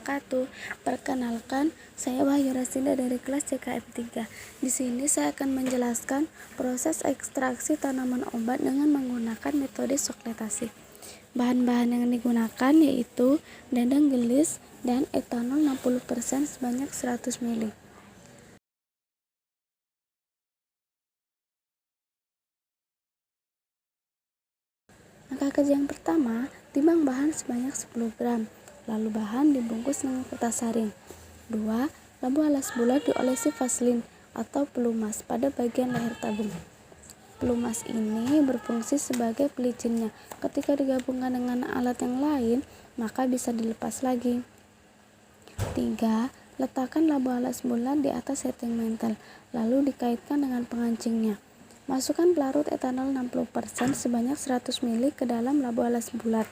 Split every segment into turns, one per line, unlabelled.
wabarakatuh. Perkenalkan, saya Wahyu Rasinda dari kelas CKF 3. Di sini saya akan menjelaskan proses ekstraksi tanaman obat dengan menggunakan metode sokletasi. Bahan-bahan yang digunakan yaitu dendeng gelis dan etanol 60% sebanyak 100 ml. Langkah kerja yang pertama, timbang bahan sebanyak 10 gram, lalu bahan dibungkus dengan kertas saring. 2. Labu alas bulat diolesi vaselin atau pelumas pada bagian leher tabung. Pelumas ini berfungsi sebagai pelicinnya. Ketika digabungkan dengan alat yang lain, maka bisa dilepas lagi. 3. Letakkan labu alas bulat di atas setting mantel, lalu dikaitkan dengan pengancingnya. Masukkan pelarut etanol 60% sebanyak 100 ml ke dalam labu alas bulat.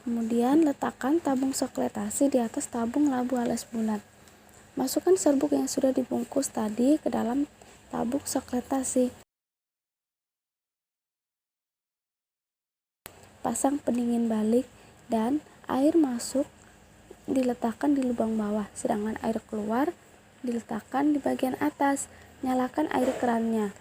Kemudian letakkan tabung sokletasi di atas tabung labu alas bulat. Masukkan serbuk yang sudah dibungkus tadi ke dalam tabung sokletasi. Pasang pendingin balik dan air masuk diletakkan di lubang bawah, sedangkan air keluar diletakkan di bagian atas. Nyalakan air kerannya.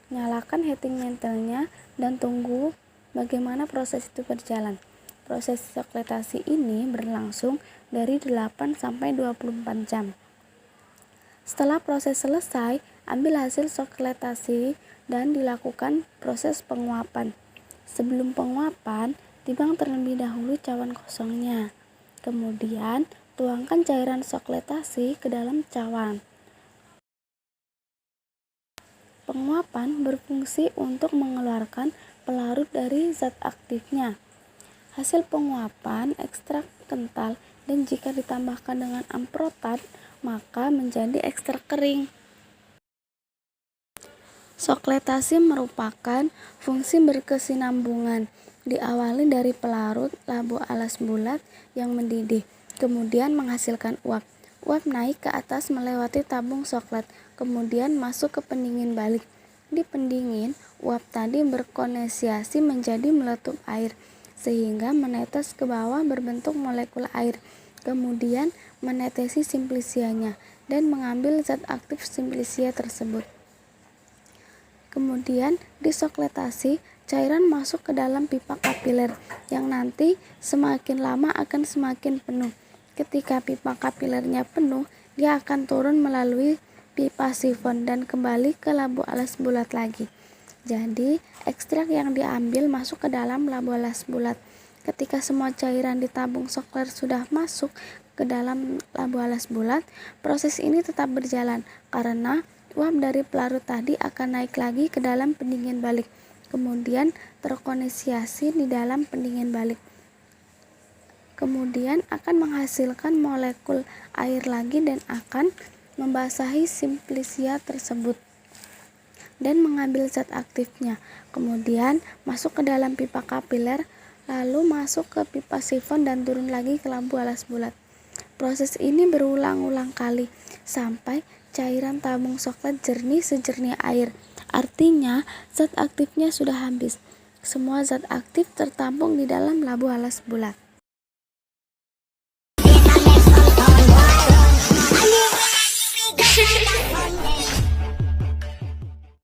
Nyalakan heating mantelnya dan tunggu bagaimana proses itu berjalan. Proses sokletasi ini berlangsung dari 8 sampai 24 jam. Setelah proses selesai, ambil hasil sokletasi dan dilakukan proses penguapan. Sebelum penguapan, timbang terlebih dahulu cawan kosongnya. Kemudian, tuangkan cairan sokletasi ke dalam cawan. Penguapan berfungsi untuk mengeluarkan pelarut dari zat aktifnya. Hasil penguapan ekstrak kental dan jika ditambahkan dengan amprotat, maka menjadi ekstrak kering. Sokletasi merupakan fungsi berkesinambungan, diawali dari pelarut labu alas bulat yang mendidih, kemudian menghasilkan uap. Uap naik ke atas melewati tabung soklet, kemudian masuk ke pendingin balik. Di pendingin, uap tadi berkondensasi menjadi meletup air, sehingga menetes ke bawah berbentuk molekul air. Kemudian menetesi simplicianya dan mengambil zat aktif simplicia tersebut. Kemudian disokletasi, cairan masuk ke dalam pipa kapiler yang nanti semakin lama akan semakin penuh. Ketika pipa kapilernya penuh, dia akan turun melalui pipa sifon dan kembali ke labu alas bulat lagi. Jadi, ekstrak yang diambil masuk ke dalam labu alas bulat. Ketika semua cairan di tabung soklet sudah masuk ke dalam labu alas bulat, proses ini tetap berjalan karena uap dari pelarut tadi akan naik lagi ke dalam pendingin balik, kemudian terkondensasi di dalam pendingin balik. Kemudian akan menghasilkan molekul air lagi dan akan membasahi simplicia tersebut dan mengambil zat aktifnya. Kemudian masuk ke dalam pipa kapiler, lalu masuk ke pipa sifon dan turun lagi ke labu alas bulat. Proses ini berulang-ulang kali sampai cairan tabung soklet jernih sejernih air. Artinya zat aktifnya sudah habis. Semua zat aktif tertampung di dalam labu alas bulat.